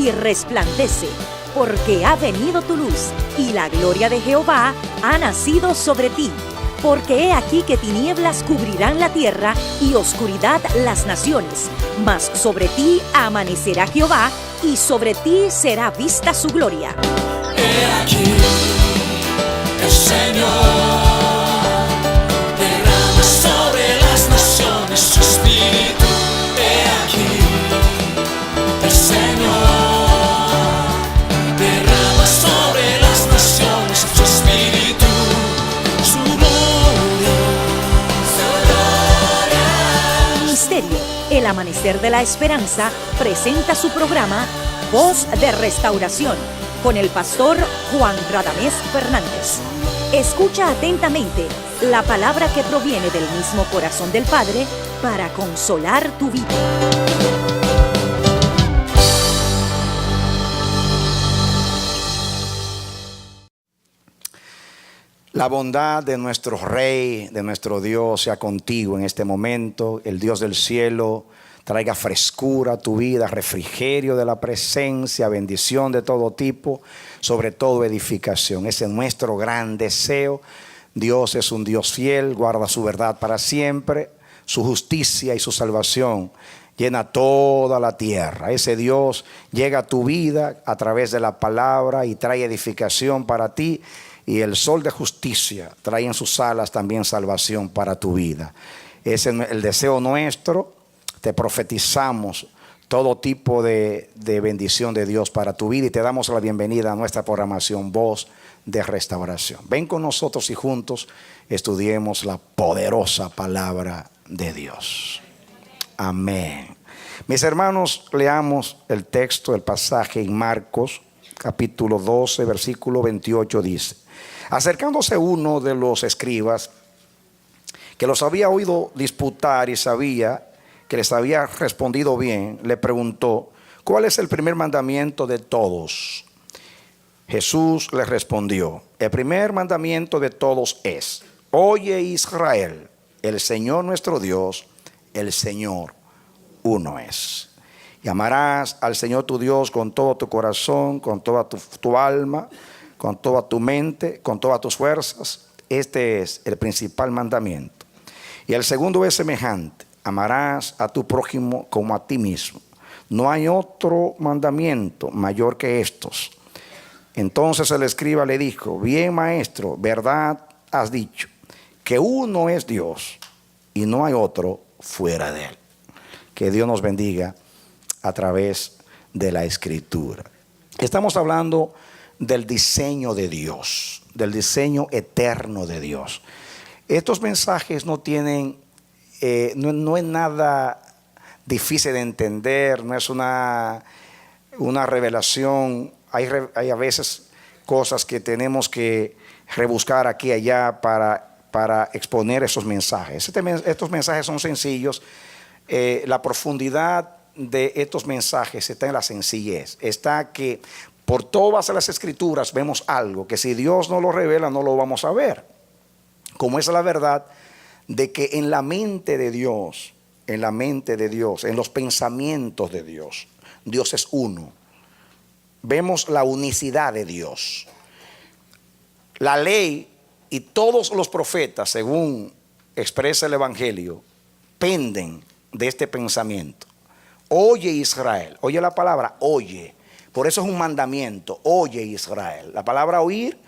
y resplandece, porque ha venido tu luz, y la gloria de Jehová ha nacido sobre ti. Porque he aquí que tinieblas cubrirán la tierra y oscuridad las naciones, mas sobre ti amanecerá Jehová, y sobre ti será vista su gloria. He aquí, el Señor derrama sobre las naciones su espíritu. He aquí, el Señor derrama sobre las naciones su espíritu, su gloria, su gloria. Ministerio El Amanecer de la Esperanza presenta su programa Voz de Restauración con el pastor Juan Radamés Fernández. Escucha atentamente la palabra que proviene del mismo corazón del Padre para consolar tu vida. La bondad de nuestro Rey, de nuestro Dios, sea contigo en este momento. El Dios del cielo traiga frescura a tu vida, refrigerio de la presencia, bendición de todo tipo, sobre todo edificación. Ese es nuestro gran deseo. Dios es un Dios fiel, guarda su verdad para siempre, su justicia y su salvación llena toda la tierra. Ese Dios llega a tu vida a través de la palabra y trae edificación para ti. Y el sol de justicia trae en sus alas también salvación para tu vida. Ese es el deseo nuestro. Te profetizamos todo tipo de bendición de Dios para tu vida y te damos la bienvenida a nuestra programación Voz de Restauración. Ven con nosotros y juntos estudiemos la poderosa palabra de Dios. Amén. Mis hermanos, leamos el texto, el pasaje en Marcos capítulo 12, versículo 28 dice: acercándose uno de los escribas que los había oído disputar y sabía que les había respondido bien, le preguntó: ¿cuál es el primer mandamiento de todos? Jesús le respondió: el primer mandamiento de todos es: oye Israel, el Señor nuestro Dios, el Señor uno es. Y amarás al Señor tu Dios con todo tu corazón, con toda tu alma, con toda tu mente, con todas tus fuerzas. Este es el principal mandamiento. Y el segundo es semejante: amarás a tu prójimo como a ti mismo. No hay otro mandamiento mayor que estos. Entonces el escriba le dijo: bien, maestro, verdad has dicho, que uno es Dios y no hay otro fuera de él. Que Dios nos bendiga a través de la Escritura. Estamos hablando del diseño de Dios, del diseño eterno de Dios. Estos mensajes no tienen, no es nada difícil de entender, no es una revelación. Hay a veces cosas que tenemos que rebuscar aquí y allá para exponer esos mensajes. Estos mensajes son sencillos. La profundidad de estos mensajes está en la sencillez. Está que por todas las escrituras vemos algo que si Dios no lo revela no lo vamos a ver. Como es la verdad de que en la mente de Dios, en los pensamientos de Dios, Dios es uno. Vemos la unicidad de Dios. La ley y todos los profetas, según expresa el Evangelio, penden de este pensamiento. Oye Israel, oye la palabra oye, por eso es un mandamiento. Oye Israel, la palabra oír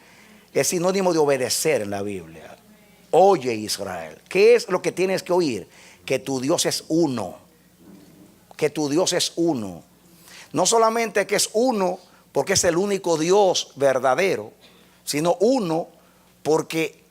es sinónimo de obedecer en la Biblia. Oye Israel, ¿qué es lo que tienes que oír? Que tu Dios es uno, que tu Dios es uno. No solamente que es uno porque es el único Dios verdadero, sino uno porque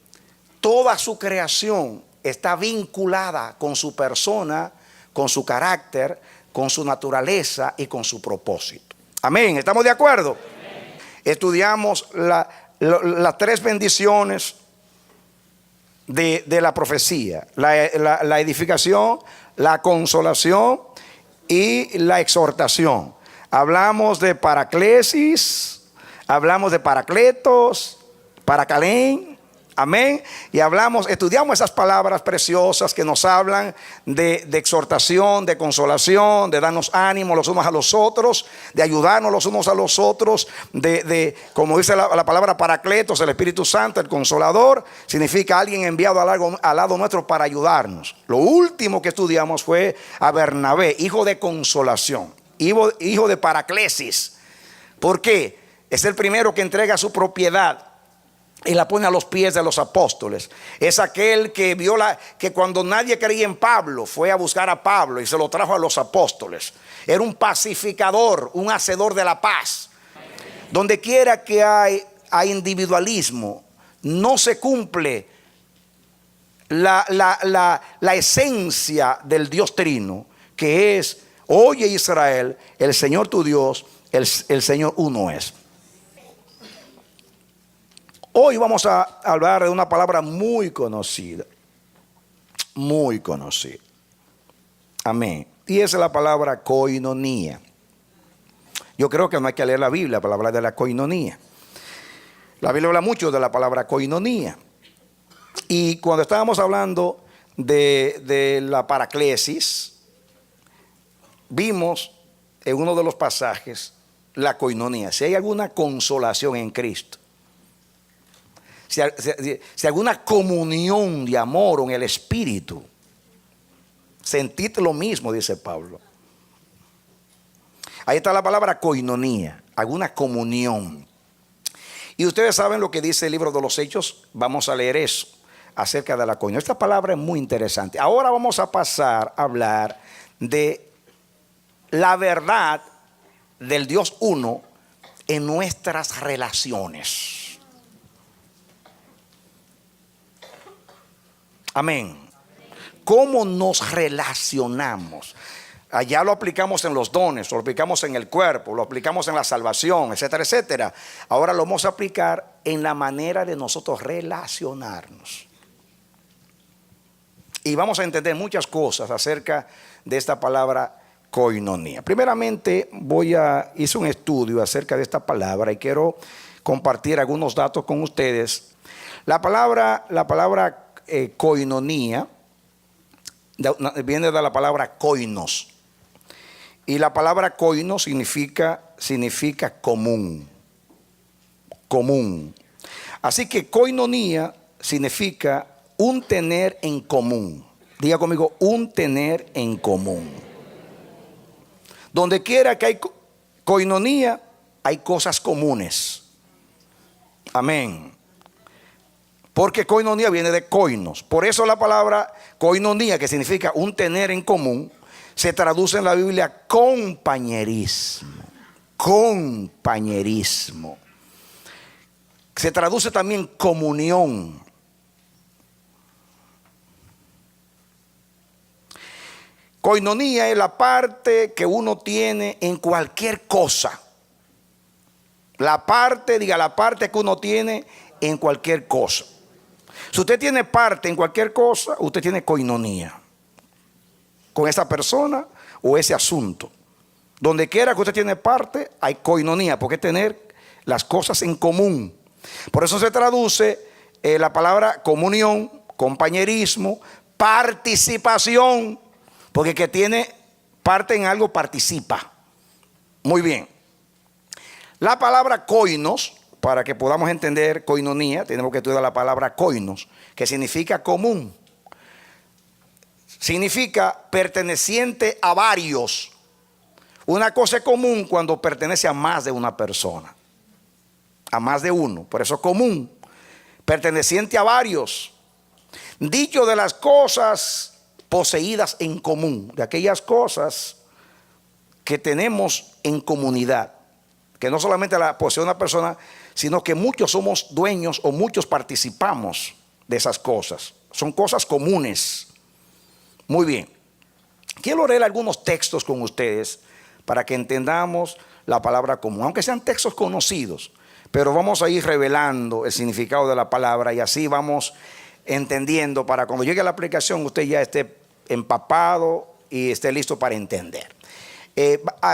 toda su creación está vinculada con su persona, con su carácter, con su naturaleza y con su propósito. Amén, ¿estamos de acuerdo? Amén. Estudiamos las tres bendiciones de la profecía: la edificación, la consolación y la exhortación. Hablamos de paraclesis, hablamos de paracletos, paracalén, Amén. Y estudiamos esas palabras preciosas que nos hablan de exhortación, de consolación, de darnos ánimo los unos a los otros, de ayudarnos los unos a los otros, como dice la palabra Paracletos, el Espíritu Santo, el Consolador, significa alguien enviado al lado nuestro para ayudarnos. Lo último que estudiamos fue a Bernabé, hijo de consolación, hijo de Paraclesis. ¿Por qué? Es el primero que entrega su propiedad y la pone a los pies de los apóstoles. Es aquel que que cuando nadie creía en Pablo, fue a buscar a Pablo y se lo trajo a los apóstoles. Era un pacificador, un hacedor de la paz. Donde quiera que hay individualismo, no se cumple la esencia del Dios Trino, que es: oye Israel, el Señor tu Dios, el Señor uno es. Hoy vamos a hablar de una palabra muy conocida. Muy conocida. Amén. Y esa es la palabra koinonía. Yo creo que no hay que leer la Biblia para hablar de la koinonía. La Biblia habla mucho de la palabra koinonía. Y cuando estábamos hablando de la paraclesis, vimos en uno de los pasajes la koinonía. Si hay alguna consolación en Cristo, si alguna comunión de amor en el Espíritu, sentid lo mismo, dice Pablo. Ahí está la palabra koinonía, alguna comunión. Y ustedes saben lo que dice el libro de los Hechos. Vamos a leer eso acerca de la koinonía. Esta palabra es muy interesante. Ahora vamos a pasar a hablar de la verdad del Dios uno en nuestras relaciones. Amén. ¿Cómo nos relacionamos? Allá lo aplicamos en los dones, lo aplicamos en el cuerpo, lo aplicamos en la salvación, etcétera, etcétera. Ahora lo vamos a aplicar en la manera de nosotros relacionarnos. Y vamos a entender muchas cosas acerca de esta palabra koinonía. Primeramente hice un estudio acerca de esta palabra y quiero compartir algunos datos con ustedes. La palabra koinonía viene de la palabra koinos, y la palabra koinos significa común. Así que koinonía significa un tener en común. Diga conmigo, un tener en común. Donde quiera que hay koinonía, hay cosas comunes. Amén. Porque koinonía viene de koinos. Por eso la palabra koinonía, que significa un tener en común, se traduce en la Biblia compañerismo. Compañerismo. Se traduce también comunión. Koinonía es la parte que uno tiene en cualquier cosa. La parte que uno tiene en cualquier cosa. Si usted tiene parte en cualquier cosa, usted tiene koinonía con esa persona o ese asunto. Donde quiera que usted tiene parte, hay koinonía, porque es tener las cosas en común. Por eso se traduce la palabra comunión, compañerismo, participación, porque el que tiene parte en algo participa. Muy bien. La palabra koinos, para que podamos entender koinonía, tenemos que estudiar la palabra koinos, que significa común. Significa perteneciente a varios. Una cosa es común cuando pertenece a más de una persona, a más de uno. Por eso común, perteneciente a varios. Dicho de las cosas poseídas en común, de aquellas cosas que tenemos en comunidad, que no solamente la posee una persona, sino que muchos somos dueños o muchos participamos de esas cosas. Son cosas comunes. Muy bien. Quiero leer algunos textos con ustedes para que entendamos la palabra común, aunque sean textos conocidos, pero vamos a ir revelando el significado de la palabra y así vamos entendiendo para cuando llegue a la aplicación usted ya esté empapado y esté listo para entender.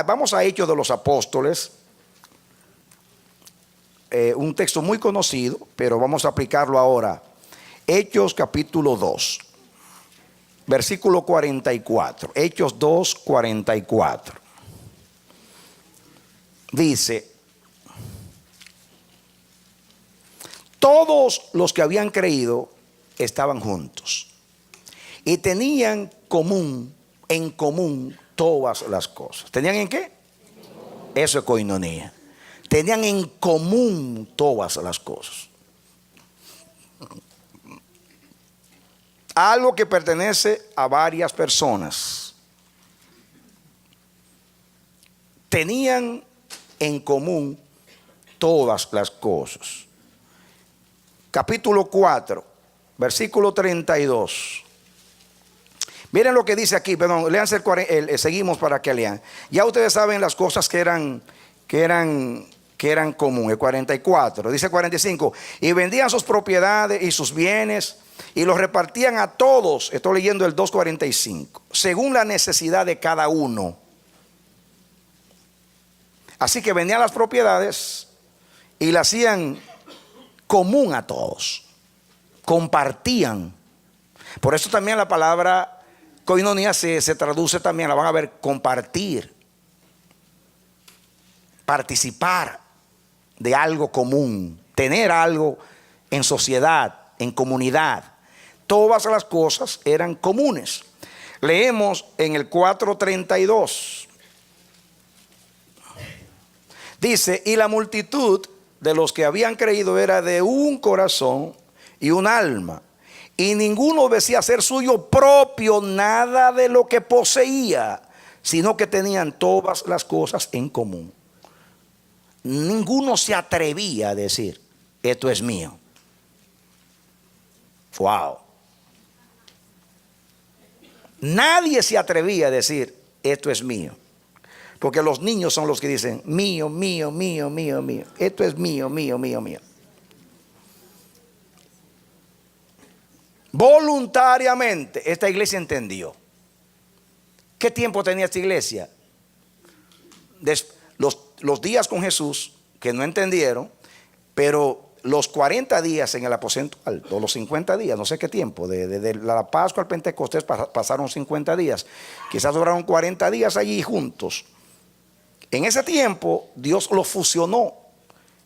Vamos a Hechos de los Apóstoles. Un texto muy conocido, pero vamos a aplicarlo ahora Hechos capítulo 2, versículo 44. Hechos 2, 44. Dice: todos los que habían creído estaban juntos y tenían en común todas las cosas. ¿Tenían en qué? Eso es koinonía. Tenían en común todas las cosas. Algo que pertenece a varias personas. Tenían en común todas las cosas. Capítulo 4, versículo 32. Miren lo que dice aquí, perdón, léanse seguimos para que lean. Ya ustedes saben las cosas que eran común. El 44, dice 45. Y vendían sus propiedades y sus bienes y los repartían a todos. Estoy leyendo el 2:45. Según la necesidad de cada uno. Así que vendían las propiedades y las hacían común a todos. Compartían. Por eso también la palabra koinonía se traduce también, la van a ver, compartir, participar de algo común, tener algo en sociedad, en comunidad. Todas las cosas eran comunes. Leemos en el 4:32. Dice: y la multitud de los que habían creído era de un corazón y un alma. Y ninguno decía ser suyo propio nada de lo que poseía, sino que tenían todas las cosas en común. Ninguno se atrevía a decir: esto es mío. Wow. Nadie se atrevía a decir: esto es mío. Porque los niños son los que dicen: mío, mío, mío, mío, mío. Esto es mío, mío, mío, mío. Voluntariamente esta iglesia entendió. ¿Qué tiempo tenía esta iglesia? Los días con Jesús, que no entendieron, pero los 40 días en el aposento alto, los 50 días, no sé qué tiempo, de la Pascua al Pentecostés pasaron 50 días, quizás duraron 40 días allí juntos. En ese tiempo Dios los fusionó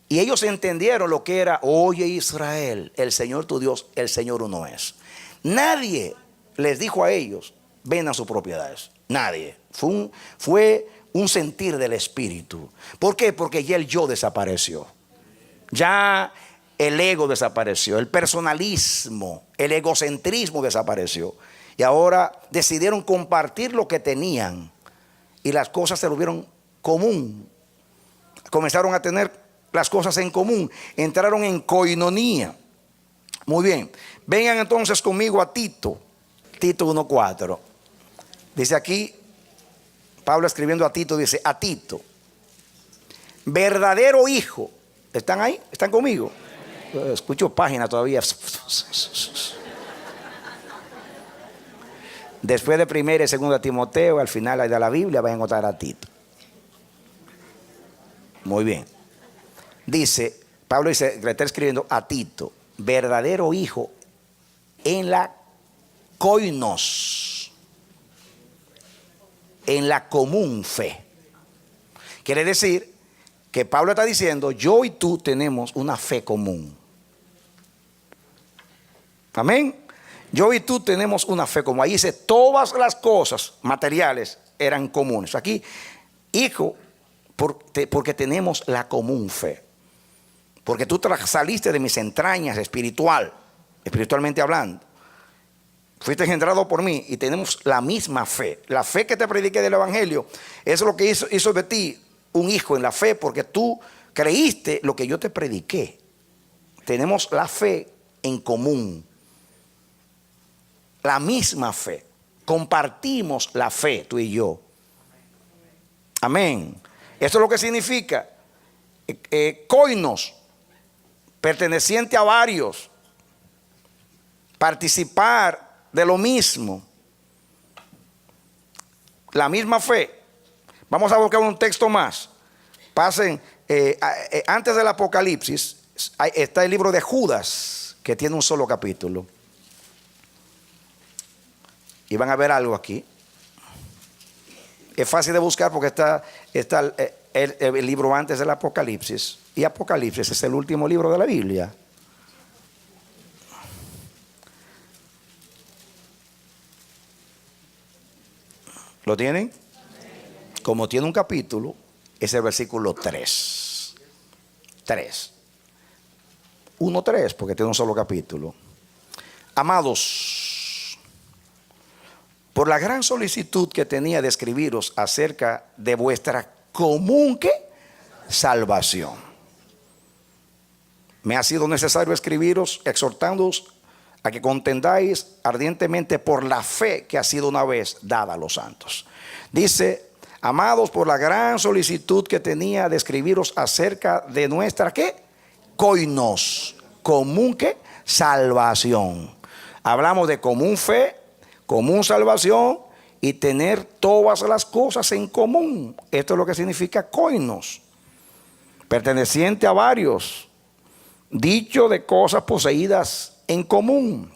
y ellos entendieron lo que era: oye Israel, el Señor tu Dios, el Señor uno es. Nadie les dijo a ellos: vendan sus propiedades. Nadie. Fue un sentir del Espíritu. ¿Por qué? Porque ya el yo desapareció. Ya el ego desapareció. El personalismo, el egocentrismo desapareció. Y ahora decidieron compartir lo que tenían. Y las cosas se volvieron común. Comenzaron a tener las cosas en común. Entraron en koinonía. Muy bien. Vengan entonces conmigo a Tito. Tito 1:4. Dice aquí, Pablo escribiendo a Tito, dice: a Tito, verdadero hijo. ¿Están ahí? ¿Están conmigo? Escucho página todavía. Después de 1 y 2 Timoteo, al final de la Biblia, van a encontrar a Tito. Muy bien. Dice, Pablo dice, le está escribiendo a Tito, verdadero hijo en la koinos, en la común fe. Quiere decir que Pablo está diciendo: yo y tú tenemos una fe común. Amén. Yo y tú tenemos una fe común. Ahí dice: todas las cosas materiales eran comunes. Aquí, hijo, porque tenemos la común fe. Porque tú saliste de mis entrañas espiritualmente hablando. Fuiste engendrado por mí y tenemos la misma fe. La fe que te prediqué del Evangelio, eso es lo que hizo de ti un hijo en la fe, porque tú creíste lo que yo te prediqué. Tenemos la fe en común. La misma fe. Compartimos la fe, tú y yo. Amén. Eso es lo que significa koinos, perteneciente a varios, participar de lo mismo, la misma fe. Vamos a buscar un texto más. Pasen, antes del Apocalipsis está el libro de Judas, que tiene un solo capítulo. Y van a ver algo aquí. Es fácil de buscar porque está el libro antes del Apocalipsis. Y Apocalipsis es el último libro de la Biblia. ¿Lo tienen? Como tiene un capítulo, es el versículo 3. 3. 1:3, porque tiene un solo capítulo. Amados, por la gran solicitud que tenía de escribiros acerca de vuestra común ¿qué? Salvación, me ha sido necesario escribiros exhortándoos a que contendáis ardientemente por la fe que ha sido una vez dada a los santos. Dice, amados, por la gran solicitud que tenía de escribiros acerca de nuestra ¿qué? Koinos, común ¿qué? Salvación. Hablamos de común fe, común salvación y tener todas las cosas en común. Esto es lo que significa koinos, perteneciente a varios, dicho de cosas poseídas en común.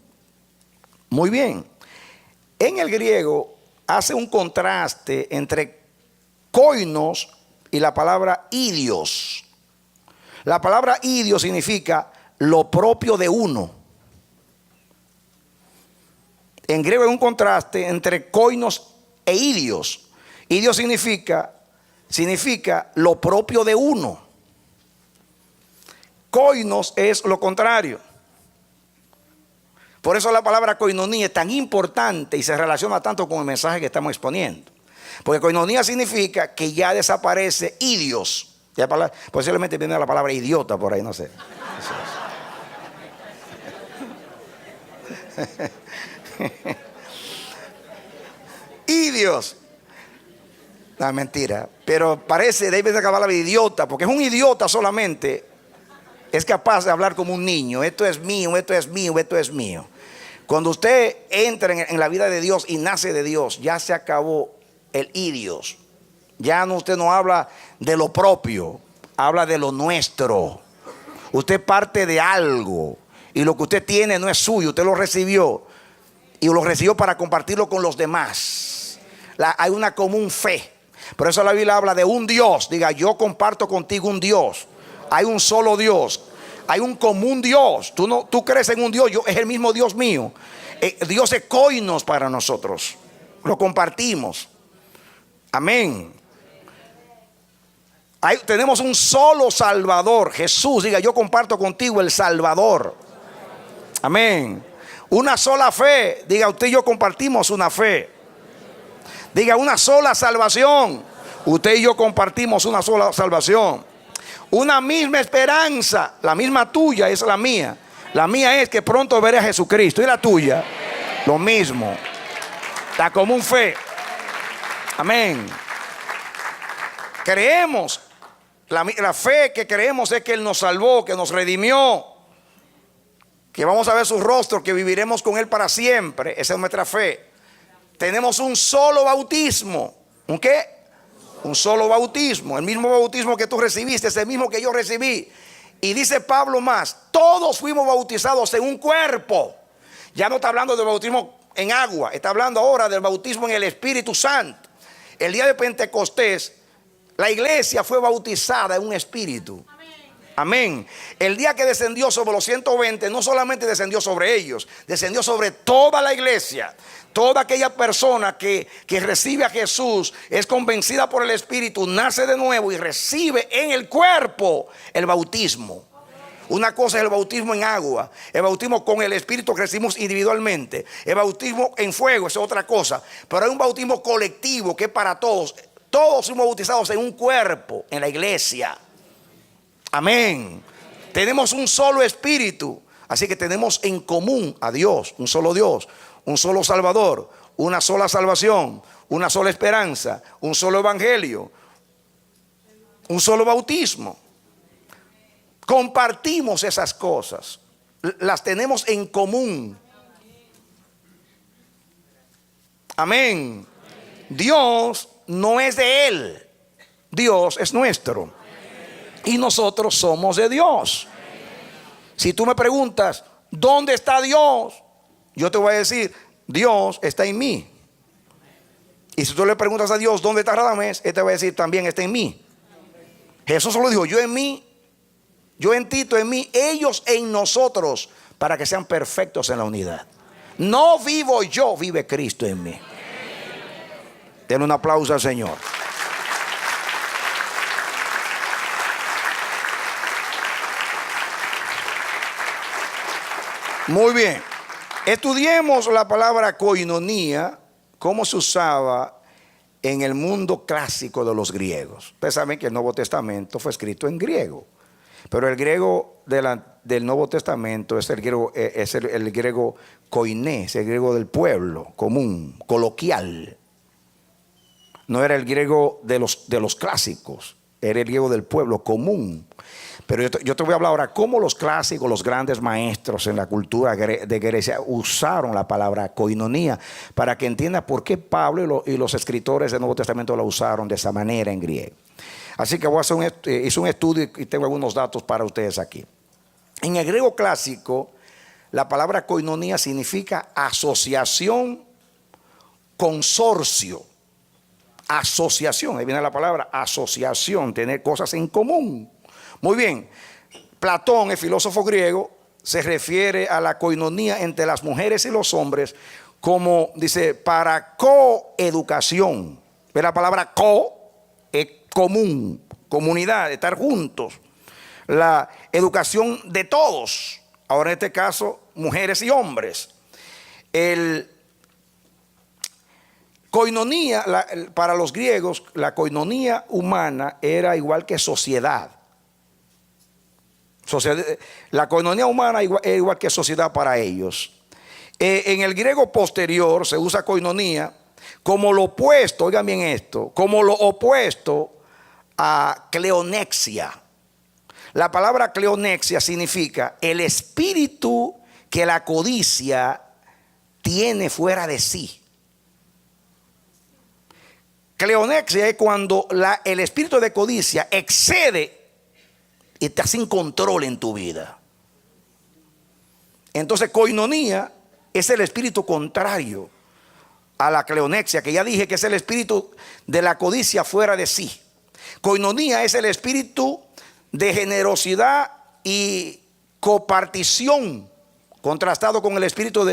Muy bien. En el griego hace un contraste entre koinos y la palabra idios. La palabra idios significa lo propio de uno. En griego hay un contraste entre koinos e idios. Idios significa lo propio de uno. Koinos es lo contrario. Por eso la palabra koinonía es tan importante y se relaciona tanto con el mensaje que estamos exponiendo. Porque koinonía significa que ya desaparece idios. Posiblemente viene la palabra idiota por ahí, no sé. Idios. No, mentira. Pero parece, debe de acabar la idiota, porque es un idiota solamente. Es capaz de hablar como un niño. Esto es mío, esto es mío, esto es mío. Cuando usted entra en la vida de Dios y nace de Dios, ya se acabó el idios. Ya no, usted no habla de lo propio, habla de lo nuestro. Usted parte de algo y lo que usted tiene no es suyo, usted lo recibió y lo recibió para compartirlo con los demás. Hay una común fe. Por eso la Biblia habla de un Dios. Diga, yo comparto contigo un Dios. Hay un solo Dios. Hay un común Dios. Tú crees en un Dios, es el mismo Dios mío. Dios es koinos para nosotros. Lo compartimos. Amén. Tenemos un solo Salvador, Jesús. Diga, yo comparto contigo el Salvador. Amén. Una sola fe. Diga, usted y yo compartimos una fe. Diga, una sola salvación. Usted y yo compartimos una sola salvación. Una misma esperanza. La misma tuya es la mía. La mía es que pronto veré a Jesucristo. Y la tuya, lo mismo. La común fe. Amén. Creemos. La fe que creemos es que Él nos salvó, que nos redimió, que vamos a ver su rostro, que viviremos con Él para siempre. Esa es nuestra fe. Tenemos un solo bautismo. ¿Un qué? Un solo bautismo. El mismo bautismo que tú recibiste es el mismo que yo recibí. Y dice Pablo más, todos fuimos bautizados en un cuerpo. Ya no está hablando del bautismo en agua, está hablando ahora del bautismo en el Espíritu Santo. El día de Pentecostés, la iglesia fue bautizada en un espíritu. Amén. El día que descendió sobre los 120, no solamente descendió sobre ellos, descendió sobre toda la iglesia. Toda aquella persona que recibe a Jesús, es convencida por el Espíritu, nace de nuevo y recibe en el cuerpo el bautismo. Una cosa es el bautismo en agua, el bautismo con el Espíritu que recibimos individualmente. El bautismo en fuego es otra cosa. Pero hay un bautismo colectivo que es para todos. Todos somos bautizados en un cuerpo, en la iglesia. Amén. Tenemos un solo Espíritu. Así que tenemos en común a Dios, un solo Dios, un solo Salvador, una sola salvación, una sola esperanza, un solo evangelio, un solo bautismo. Compartimos esas cosas, las tenemos en común. Amén. Dios no es de Él, Dios es nuestro y nosotros somos de Dios. Si tú me preguntas, ¿dónde está Dios? Yo te voy a decir, Dios está en mí. Y si tú le preguntas a Dios dónde está Radamés, Él te va a decir también está en mí. Jesús solo dijo, yo en mí, yo en ti, tú en mí, ellos en nosotros, para que sean perfectos en la unidad. No vivo yo, vive Cristo en mí. Denle un aplauso al Señor. Muy bien. Estudiemos la palabra koinonía, cómo se usaba en el mundo clásico de los griegos. Ustedes saben que el Nuevo Testamento fue escrito en griego, pero el griego del Nuevo Testamento es el griego koiné, es el griego del pueblo común, coloquial. No era el griego de los clásicos, era el griego del pueblo común. Pero yo te voy a hablar ahora cómo los clásicos, los grandes maestros en la cultura de Grecia usaron la palabra koinonía, para que entiendan por qué Pablo y los escritores del Nuevo Testamento la usaron de esa manera en griego. Así que hice un estudio y tengo algunos datos para ustedes aquí. En el griego clásico, la palabra koinonía significa asociación, consorcio. Asociación, ahí viene la palabra asociación, tener cosas en común. Muy bien, Platón, el filósofo griego, se refiere a la koinonía entre las mujeres y los hombres como, dice, para coeducación. Pero la palabra co es común, comunidad, estar juntos. La educación de todos, ahora en este caso, mujeres y hombres. Koinonía, para los griegos, la koinonía humana era igual que sociedad. La koinonía humana es igual que sociedad para ellos. En el griego posterior se usa koinonía como lo opuesto, oigan bien esto, como lo opuesto a cleonexia. La palabra cleonexia significa el espíritu que la codicia tiene fuera de sí. Cleonexia es cuando el espíritu de codicia excede y está sin control en tu vida. Entonces koinonía es el espíritu contrario a la cleonexia, que ya dije que es el espíritu de la codicia fuera de sí. Koinonía es el espíritu de generosidad y copartición, contrastado con el espíritu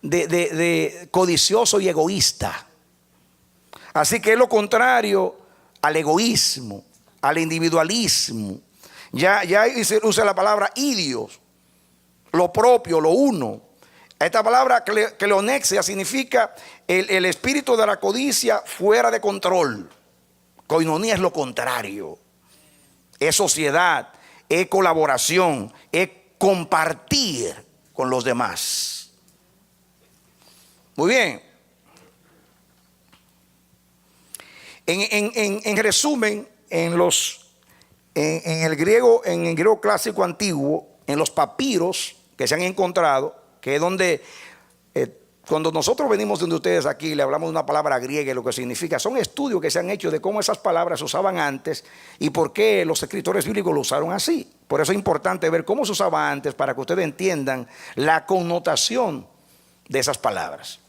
de codicioso y egoísta. Así que es lo contrario al egoísmo, al individualismo. Ya se usa la palabra idios, lo propio, lo uno. Esta palabra cleonexia significa el espíritu de la codicia fuera de control. Koinonía es lo contrario. Es sociedad, es colaboración, es compartir con los demás. Muy bien. En resumen, en el griego clásico antiguo, en los papiros que se han encontrado, que es donde cuando nosotros venimos donde ustedes aquí le hablamos de una palabra griega y lo que significa, son estudios que se han hecho de cómo esas palabras se usaban antes y por qué los escritores bíblicos lo usaron así. Por eso es importante ver cómo se usaba antes, para que ustedes entiendan la connotación de esas palabras.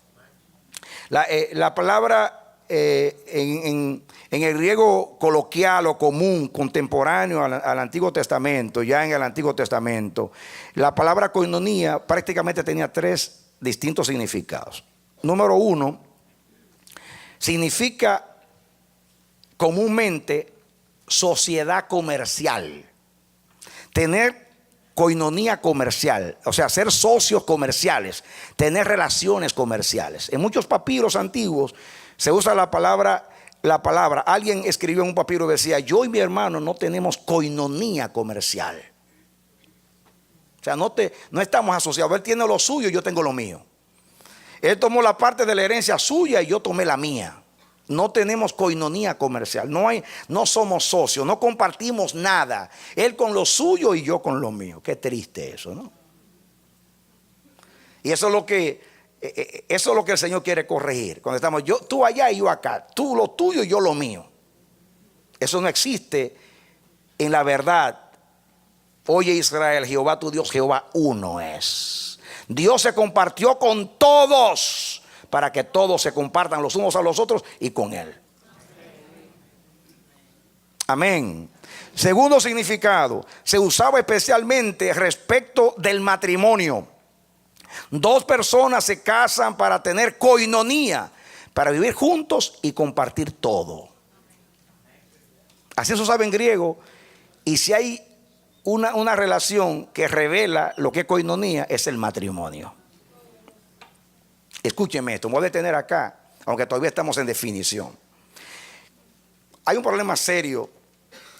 La palabra en el griego coloquial o común, contemporáneo al Antiguo Testamento, ya en el Antiguo Testamento, la palabra koinonía prácticamente tenía tres distintos significados. Número uno, significa comúnmente sociedad comercial. Tener koinonía comercial, o sea, ser socios comerciales, tener relaciones comerciales. En muchos papiros antiguos se usa la palabra, alguien escribió en un papiro y decía, yo y mi hermano no tenemos koinonía comercial. O sea, no estamos asociados. Él tiene lo suyo y yo tengo lo mío. Él tomó la parte de la herencia suya y yo tomé la mía. No tenemos koinonía comercial. No somos socios, no compartimos nada. Él con lo suyo y yo con lo mío. Qué triste eso, ¿no? Y eso es lo que el Señor quiere corregir. Cuando estamos tú allá y yo acá, tú lo tuyo y yo lo mío. Eso no existe en la verdad. Oye Israel, Jehová tu Dios, Jehová uno es. Dios se compartió con todos, para que todos se compartan los unos a los otros y con Él. Amén. Segundo significado, se usaba especialmente respecto del matrimonio. Dos personas se casan para tener koinonía, para vivir juntos y compartir todo. Así se usaba en griego. Y si hay una relación que revela lo que es koinonía, es el matrimonio. Escúcheme esto, me voy a detener acá, aunque todavía estamos en definición. Hay un problema serio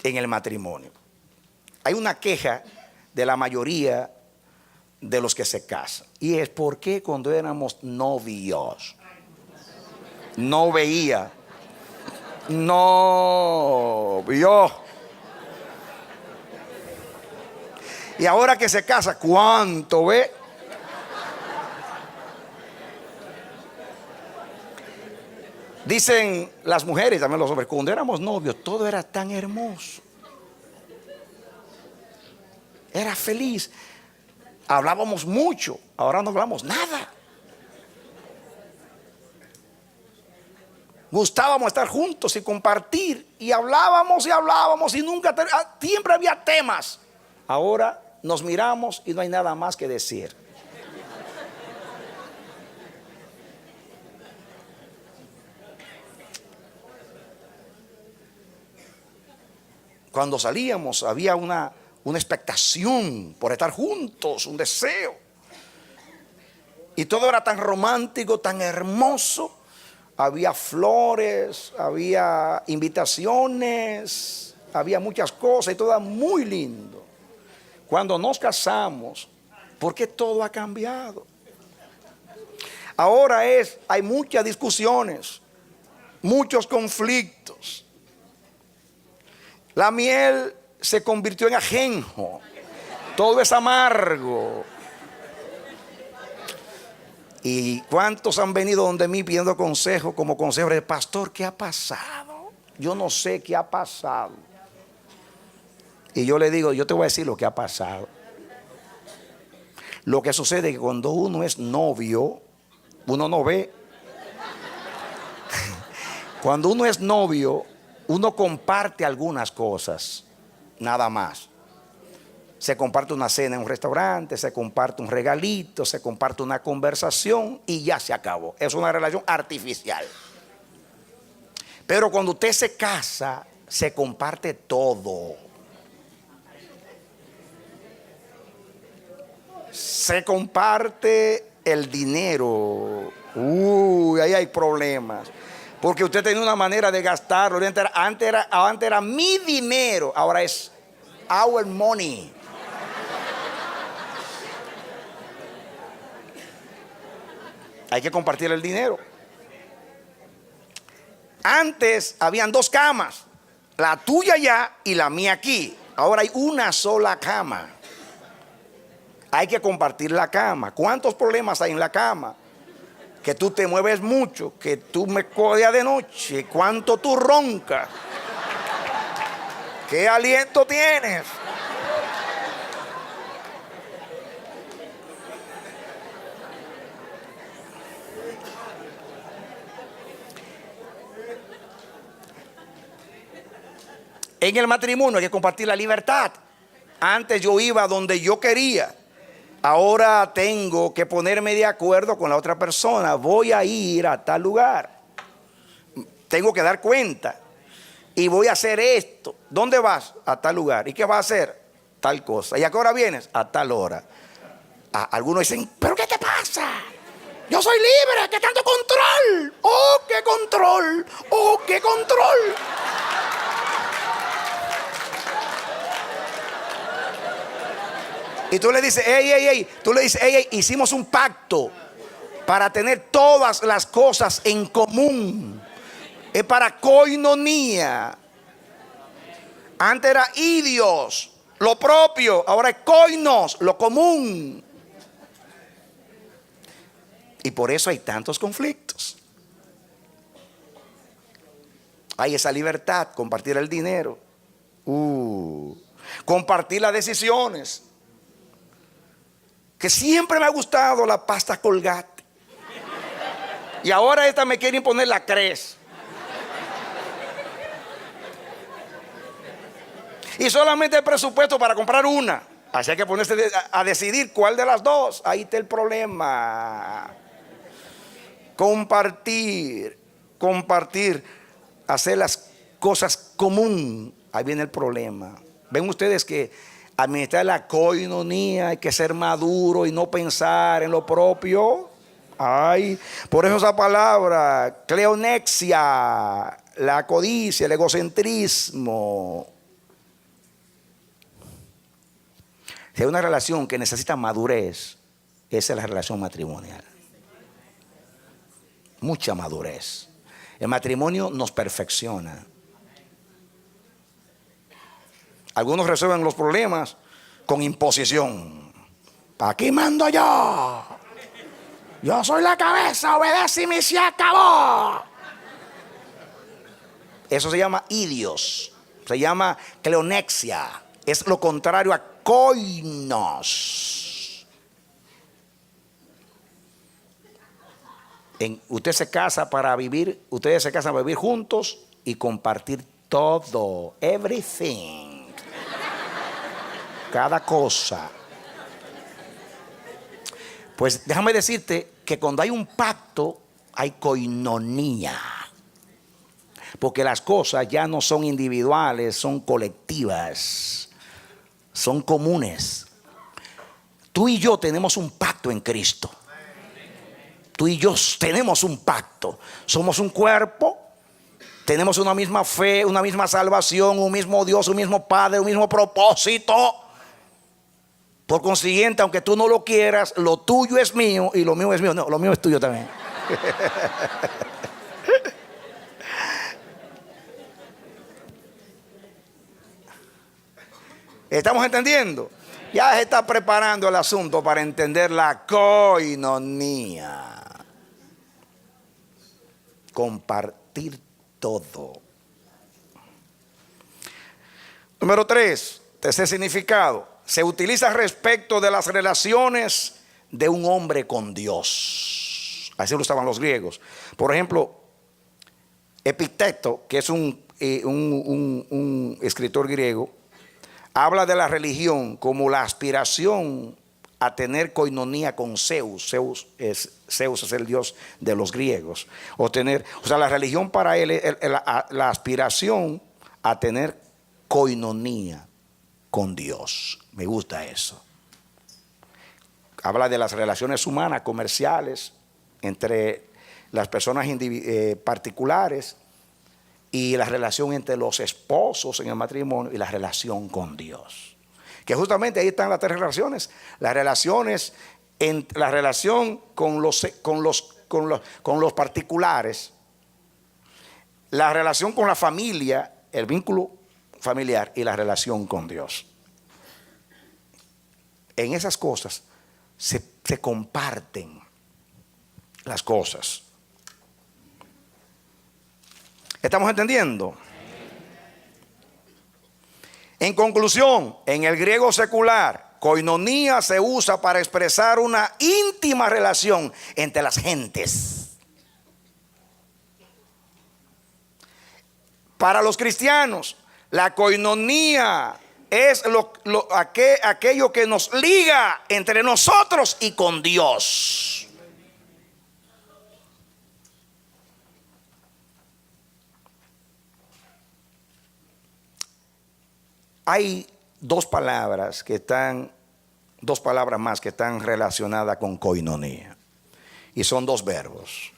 en el matrimonio. Hay una queja de la mayoría de los que se casan. Y es porque cuando éramos novios, no veía, no vio. Y ahora que se casa, ¿cuánto ve? Dicen las mujeres, también los hombres, cuando éramos novios, todo era tan hermoso. Era feliz. Hablábamos mucho, ahora no hablamos nada. Gustábamos estar juntos y compartir. Y hablábamos y nunca, siempre había temas. Ahora nos miramos y no hay nada más que decir. Cuando salíamos había una expectación por estar juntos, un deseo. Y todo era tan romántico, tan hermoso. Había flores, había invitaciones, había muchas cosas y todo era muy lindo. Cuando nos casamos, ¿por qué todo ha cambiado? Ahora hay muchas discusiones, muchos conflictos. La miel se convirtió en ajenjo, todo es amargo. ¿Y cuántos han venido donde mí pidiendo consejo como consejero de pastor? ¿Qué ha pasado? Yo no sé qué ha pasado. Y yo le digo, yo te voy a decir lo que ha pasado. Lo que sucede es que cuando uno es novio, uno no ve. Cuando uno es novio, uno comparte algunas cosas, nada más. Se comparte una cena en un restaurante, se comparte un regalito, se comparte una conversación y ya se acabó. Es una relación artificial. Pero cuando usted se casa, se comparte todo. Se comparte el dinero. Ahí hay problemas. Porque usted tiene una manera de gastarlo. Antes era mi dinero, ahora es our money. Hay que compartir el dinero. Antes habían dos camas, la tuya allá y la mía aquí. Ahora hay una sola cama. Hay que compartir la cama. ¿Cuántos problemas hay en la cama? Que tú te mueves mucho, que tú me codeas de noche, cuánto tú roncas, qué aliento tienes. En el matrimonio hay que compartir la libertad. Antes yo iba donde yo quería. Ahora tengo que ponerme de acuerdo con la otra persona. Voy a ir a tal lugar. Tengo que dar cuenta. Y voy a hacer esto. ¿Dónde vas? A tal lugar. ¿Y qué vas a hacer? Tal cosa. ¿Y a qué hora vienes? A tal hora. Algunos dicen, ¿pero qué te pasa? Yo soy libre. ¿Qué tanto control? ¡Oh, qué control! ¡Oh, qué control! Y tú le dices, tú le dices, hicimos un pacto para tener todas las cosas en común. Es para koinonía. Antes era idios, lo propio. Ahora es koinos, lo común. Y por eso hay tantos conflictos. Hay esa libertad, compartir el dinero. Compartir las decisiones. Que siempre me ha gustado la pasta Colgate. Y ahora esta me quiere imponer la CRES. Y solamente el presupuesto para comprar una. Así hay que ponerse a decidir cuál de las dos. Ahí está el problema. Compartir, hacer las cosas común. Ahí viene el problema. Ven ustedes que administrar la coinonía hay que ser maduro y no pensar en lo propio. Ay, por eso esa palabra, cleonexia, la codicia, el egocentrismo. Si hay una relación que necesita madurez, esa es la relación matrimonial. Mucha madurez. El matrimonio nos perfecciona. Algunos resuelven los problemas con imposición. Aquí mando yo. Yo soy la cabeza, obedéceme y se acabó. Eso se llama idios. Se llama cleonexia. Es lo contrario a koinos. Ustedes se casan para vivir juntos y compartir todo, everything. Cada cosa. Pues déjame decirte que cuando hay un pacto, hay koinonía. Porque las cosas ya no son individuales, son colectivas, son comunes. Tú y yo tenemos un pacto en Cristo. Tú y yo tenemos un pacto. Somos un cuerpo, tenemos una misma fe, una misma salvación, un mismo Dios, un mismo Padre, un mismo propósito. Por consiguiente, aunque tú no lo quieras, lo tuyo es mío y lo mío es mío. No, lo mío es tuyo también. ¿Estamos entendiendo? Ya se está preparando el asunto para entender la koinonía. Compartir todo. Número 3, tercer significado. Se utiliza respecto de las relaciones de un hombre con Dios. Así lo usaban los griegos. Por ejemplo, Epicteto, que es un escritor griego, habla de la religión como la aspiración a tener koinonía con Zeus. Zeus es el dios de los griegos. O sea, la religión para él es la aspiración a tener koinonía con Dios. Me gusta eso. Habla de las relaciones humanas, comerciales, entre las personas particulares y la relación entre los esposos en el matrimonio y la relación con Dios. Que justamente ahí están las tres relaciones. La relación con los particulares, la relación con la familia, el vínculo familiar y la relación con Dios. En esas cosas se comparten las cosas. ¿Estamos entendiendo? En conclusión, en el griego secular, koinonía se usa para expresar una íntima relación entre las gentes. Para los cristianos, la koinonía es aquello que nos liga entre nosotros y con Dios. Hay dos palabras más que están relacionadas con koinonía. Y son dos verbos.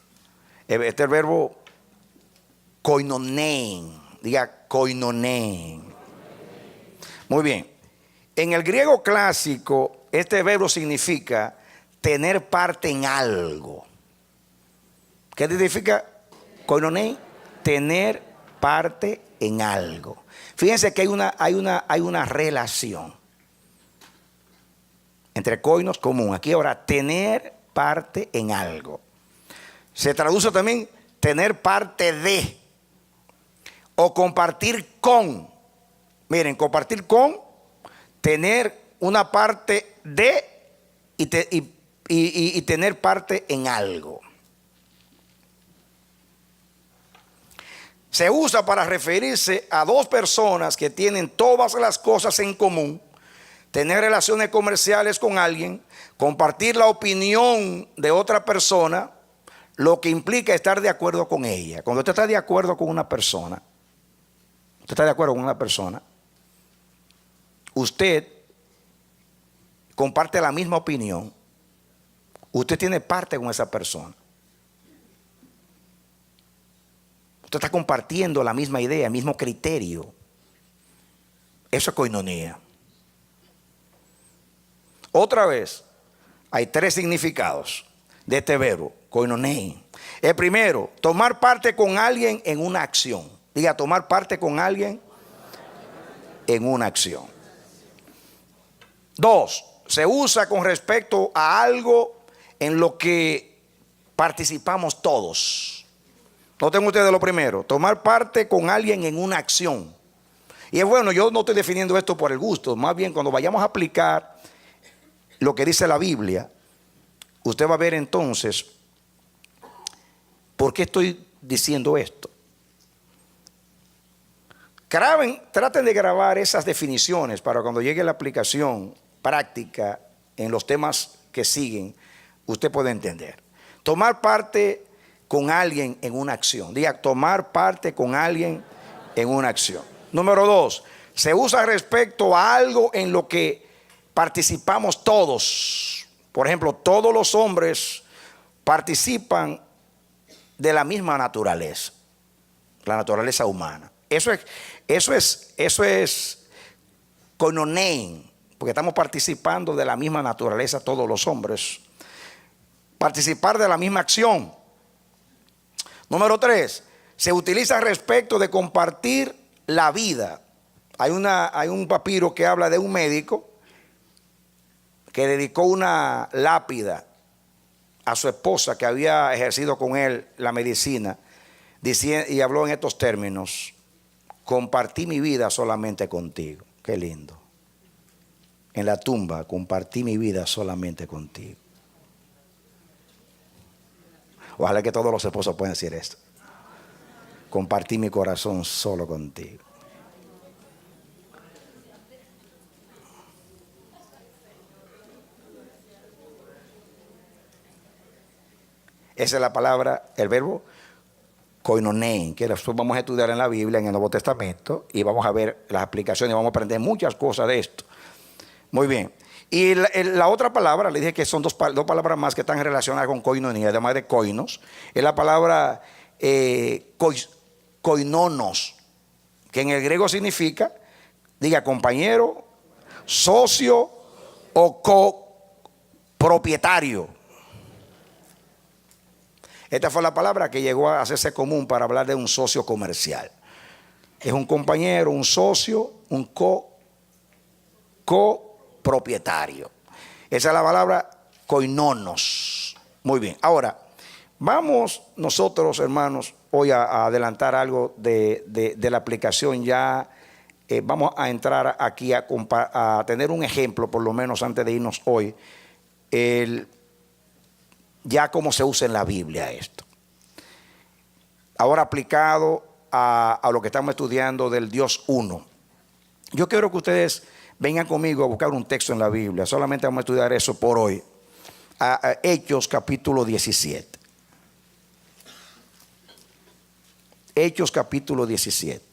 Este es el verbo koinonein. Diga koinonein. Muy bien. En el griego clásico, este verbo significa tener parte en algo. ¿Qué significa koinonein? Tener parte en algo. Fíjense que hay una relación entre koinos común. Aquí ahora, tener parte en algo. Se traduce también tener parte de o compartir con. Miren, compartir con, tener una parte de y tener parte en algo. Se usa para referirse a dos personas que tienen todas las cosas en común, tener relaciones comerciales con alguien, compartir la opinión de otra persona, lo que implica estar de acuerdo con ella. Cuando usted está de acuerdo con una persona, usted comparte la misma opinión, usted tiene parte con esa persona. Usted está compartiendo la misma idea, el mismo criterio. Eso es koinonía. Otra vez, hay tres significados de este verbo, koinonei. El primero, tomar parte con alguien en una acción. Diga, tomar parte con alguien en una acción. Dos, se usa con respecto a algo en lo que participamos todos. Noten ustedes lo primero, tomar parte con alguien en una acción. Y es bueno, yo no estoy definiendo esto por el gusto, más bien cuando vayamos a aplicar lo que dice la Biblia, usted va a ver entonces por qué estoy diciendo esto. Traten de grabar esas definiciones para cuando llegue la aplicación práctica en los temas que siguen, usted puede entender. Tomar parte con alguien en una acción. Diga, tomar parte con alguien en una acción. Número dos, se usa respecto a algo en lo que participamos todos. Por ejemplo, todos los hombres participan de la misma naturaleza, la naturaleza humana. Eso es koinonein, porque estamos participando de la misma naturaleza todos los hombres. Participar de la misma acción. Número tres, se utiliza respecto de compartir la vida. Hay un papiro que habla de un médico que dedicó una lápida a su esposa que había ejercido con él la medicina, y habló en estos términos: compartí mi vida solamente contigo. Qué lindo. En la tumba, compartí mi vida solamente contigo. Ojalá que todos los esposos puedan decir esto. Compartí mi corazón solo contigo. Esa es la palabra, el verbo koinonein, que después vamos a estudiar en la Biblia, en el Nuevo Testamento, y vamos a ver las aplicaciones, vamos a aprender muchas cosas de esto. Muy bien. Y la otra palabra, le dije que son dos palabras más que están relacionadas con koinonía, además de koinos, es la palabra koinonos, que en el griego significa, diga, compañero, socio o copropietario. Esta fue la palabra que llegó a hacerse común para hablar de un socio comercial. Es un compañero, un socio, un copropietario. Esa es la palabra koinonos. Muy bien. Ahora, vamos nosotros, hermanos, hoy a adelantar algo de la aplicación. Ya vamos a entrar aquí a tener un ejemplo, por lo menos antes de irnos hoy, ya cómo se usa en la Biblia esto. Ahora aplicado a lo que estamos estudiando del Dios uno. Yo quiero que ustedes vengan conmigo a buscar un texto en la Biblia. Solamente vamos a estudiar eso por hoy. Hechos capítulo 17. Hechos capítulo 17.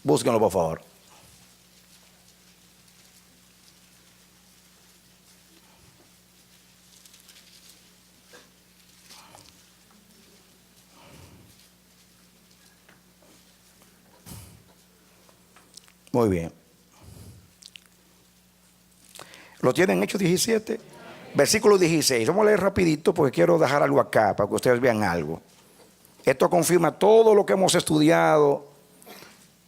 Búsquenlo, por favor. Muy bien. ¿Lo tienen? Hechos 17, versículo 16. Vamos a leer rapidito porque quiero dejar algo acá para que ustedes vean algo. Esto confirma todo lo que hemos estudiado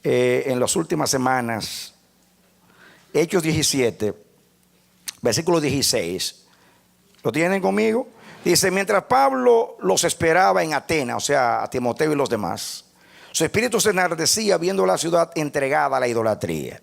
en las últimas semanas. Hechos 17, versículo 16. ¿Lo tienen conmigo? Dice, mientras Pablo los esperaba en Atenas, o sea, a Timoteo y los demás, su espíritu se enardecía viendo la ciudad entregada a la idolatría.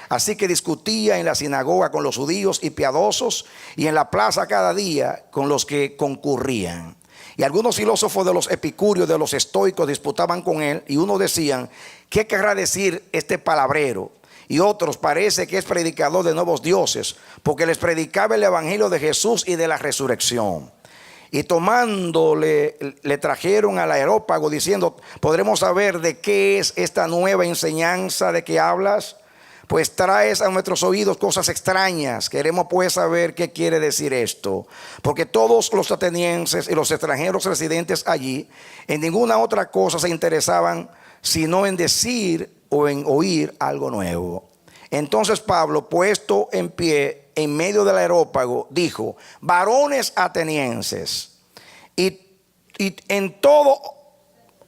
Así que discutía en la sinagoga con los judíos y piadosos, y en la plaza cada día con los que concurrían. Y algunos filósofos de los epicúreos, de los estoicos, disputaban con él, y unos decían: ¿qué querrá decir este palabrero? Y otros: parece que es predicador de nuevos dioses, porque les predicaba el evangelio de Jesús y de la resurrección. Y tomándole, le trajeron al Areópago diciendo: ¿podremos saber de qué es esta nueva enseñanza de que hablas? Pues traes a nuestros oídos cosas extrañas. Queremos pues saber qué quiere decir esto. Porque todos los atenienses y los extranjeros residentes allí en ninguna otra cosa se interesaban sino en decir o en oír algo nuevo. Entonces Pablo, puesto en pie en medio del Areópago, dijo: varones atenienses, y en todo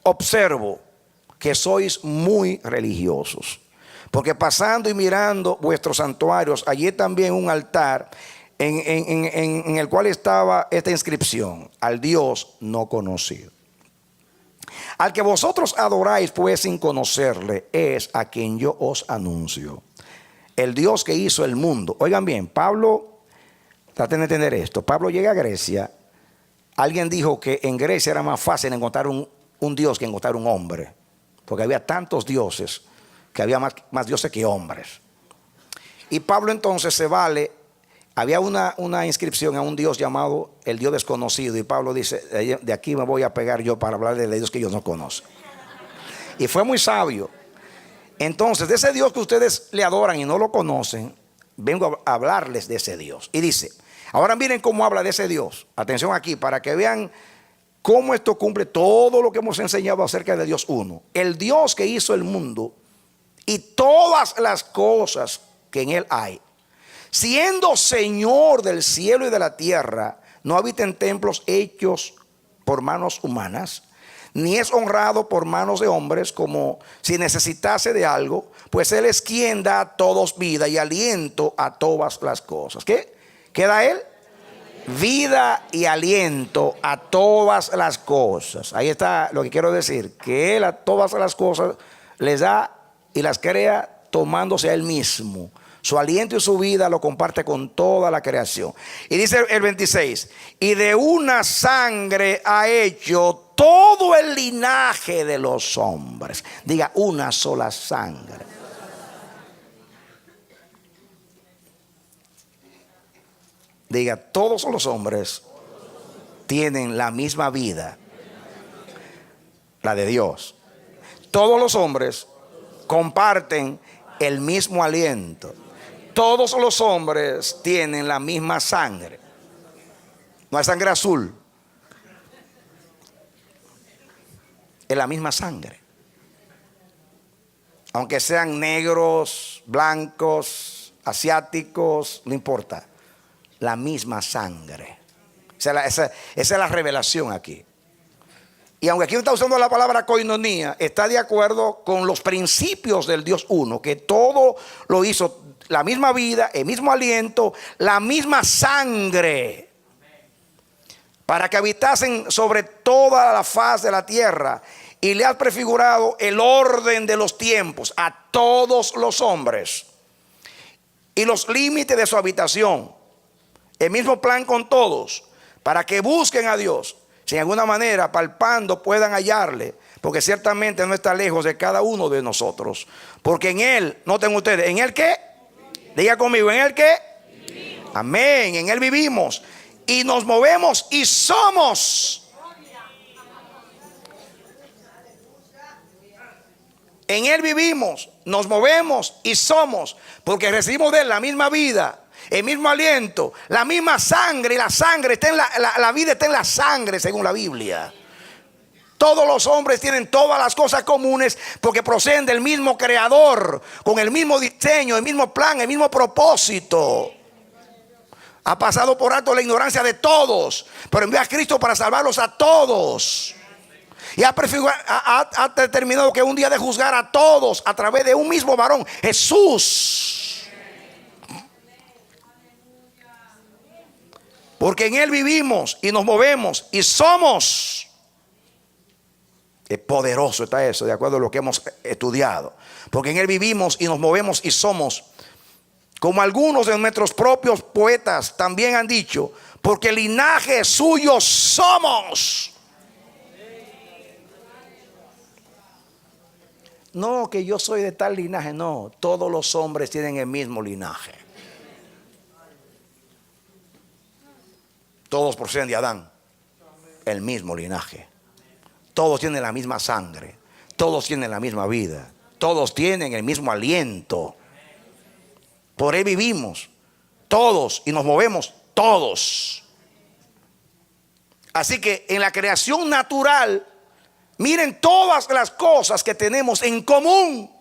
observo que sois muy religiosos. Porque pasando y mirando vuestros santuarios, allí también un altar en el cual estaba esta inscripción: al Dios no conocido. Al que vosotros adoráis pues sin conocerle, es a quien yo os anuncio, el Dios que hizo el mundo. Oigan bien, Pablo, traten de entender esto. Pablo llega a Grecia. Alguien dijo que en Grecia era más fácil encontrar un Dios que encontrar un hombre, porque había tantos dioses, que había más dioses que hombres. Y Pablo entonces se vale. Había una inscripción a un Dios llamado el Dios desconocido, y Pablo dice: de aquí me voy a pegar yo para hablar de Dios que yo no conozco. Y fue muy sabio. Entonces, de ese Dios que ustedes le adoran y no lo conocen, vengo a hablarles de ese Dios. Y dice, ahora miren cómo habla de ese Dios. Atención aquí, para que vean cómo esto cumple todo lo que hemos enseñado acerca de Dios uno. El Dios que hizo el mundo y todas las cosas que en él hay, siendo Señor del cielo y de la tierra, no habita en templos hechos por manos humanas, ni es honrado por manos de hombres como si necesitase de algo, pues Él es quien da a todos vida y aliento a todas las cosas. ¿Qué da Él? Vida y aliento a todas las cosas. Ahí está lo que quiero decir, que Él a todas las cosas les da y las crea tomándose a Él mismo. Su aliento y su vida lo comparte con toda la creación. Y dice el 26, y de una sangre ha hecho todo el linaje de los hombres. Diga, una sola sangre. Diga, todos los hombres tienen la misma vida, la de Dios. Todos los hombres comparten el mismo aliento. Todos los hombres tienen la misma sangre. No hay sangre azul. Es la misma sangre. Aunque sean negros, blancos, asiáticos, no importa. La misma sangre. Esa es la revelación aquí. Y aunque aquí está usando la palabra koinonía, está de acuerdo con los principios del Dios uno, que todo lo hizo. La misma vida, el mismo aliento, la misma sangre, para que habitasen sobre toda la faz de la tierra. Y le ha prefigurado el orden de los tiempos a todos los hombres y los límites de su habitación. El mismo plan con todos, para que busquen a Dios, si en alguna manera palpando puedan hallarle, porque ciertamente no está lejos de cada uno de nosotros. Porque en Él, noten ustedes, ¿en Él qué? Diga conmigo, ¿en Él qué? Vivimos. Amén, en Él vivimos y nos movemos y somos. En Él vivimos, nos movemos y somos, porque recibimos de Él la misma vida, el mismo aliento, la misma sangre. Y la sangre está en la vida está en la sangre, según la Biblia. Todos los hombres tienen todas las cosas comunes porque proceden del mismo creador, con el mismo diseño, el mismo plan, el mismo propósito. Ha pasado por alto la ignorancia de todos, pero envió a Cristo para salvarlos a todos. Y ha determinado que un día de juzgar a todos a través de un mismo varón, Jesús. Porque en Él vivimos y nos movemos y somos. Es poderoso está eso, de acuerdo a lo que hemos estudiado. Porque en Él vivimos y nos movemos y somos Como algunos de nuestros propios poetas también han dicho, porque linaje suyo somos. No, que yo soy de tal linaje, no. Todos los hombres tienen el mismo linaje. Todos proceden de Adán, el mismo linaje. Todos tienen la misma sangre, todos tienen la misma vida, todos tienen el mismo aliento. Por él vivimos todos y nos movemos todos. Así que en la creación natural, miren todas las cosas que tenemos en común.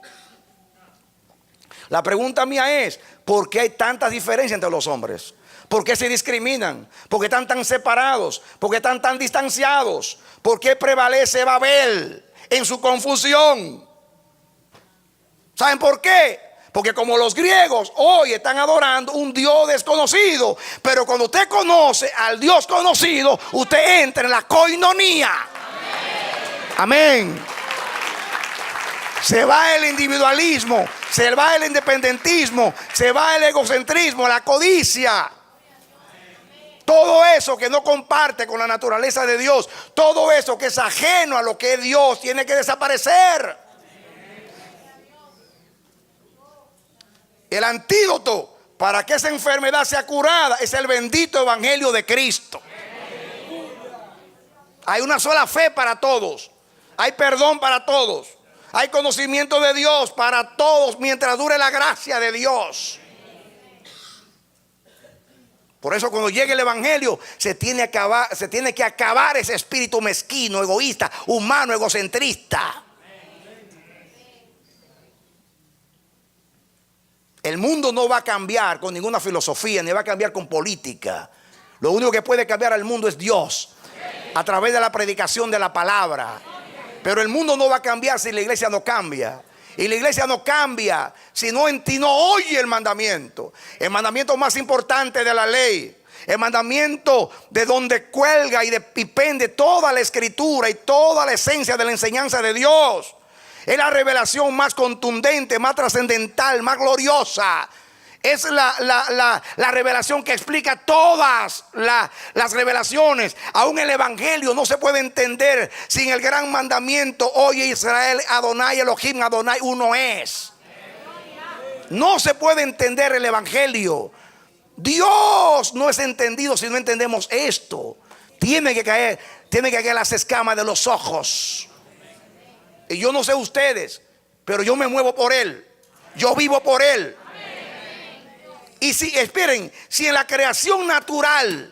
La pregunta mía es, ¿por qué hay tantas diferencias entre los hombres? ¿Por qué se discriminan? ¿Por qué están tan separados? ¿Por qué están tan distanciados? ¿Por qué prevalece Babel en su confusión? ¿Saben por qué? Porque como los griegos hoy están adorando un Dios desconocido, pero cuando usted conoce al Dios conocido, usted entra en la coinonía. Amén. Se va el individualismo, se va el independentismo, se va el egocentrismo, la codicia. Todo eso que no comparte con la naturaleza de Dios, todo eso que es ajeno a lo que es Dios, tiene que desaparecer. El antídoto para que esa enfermedad sea curada es el bendito evangelio de Cristo. Hay una sola fe para todos. Hay perdón para todos. Hay conocimiento de Dios para todos mientras dure la gracia de Dios. Por eso cuando llegue el evangelio se tiene que acabar ese espíritu mezquino, egoísta, humano, egocentrista. El mundo no va a cambiar con ninguna filosofía, ni va a cambiar con política. Lo único que puede cambiar al mundo es Dios, a través de la predicación de la palabra. Pero el mundo no va a cambiar si la iglesia no cambia. Y la iglesia no cambia si no oye el mandamiento más importante de la ley. El mandamiento de donde cuelga y depende toda la escritura y toda la esencia de la enseñanza de Dios. Es la revelación más contundente, más trascendental, más gloriosa. Es la revelación que explica todas las revelaciones. Aún el evangelio no se puede entender sin el gran mandamiento: oye Israel, Adonai Elohim, Adonai uno es. No se puede entender el evangelio. Dios no es entendido si no entendemos esto. Tiene que caer las escamas de los ojos. Y yo no sé ustedes, pero yo me muevo por Él. Yo vivo por Él. Y si en la creación natural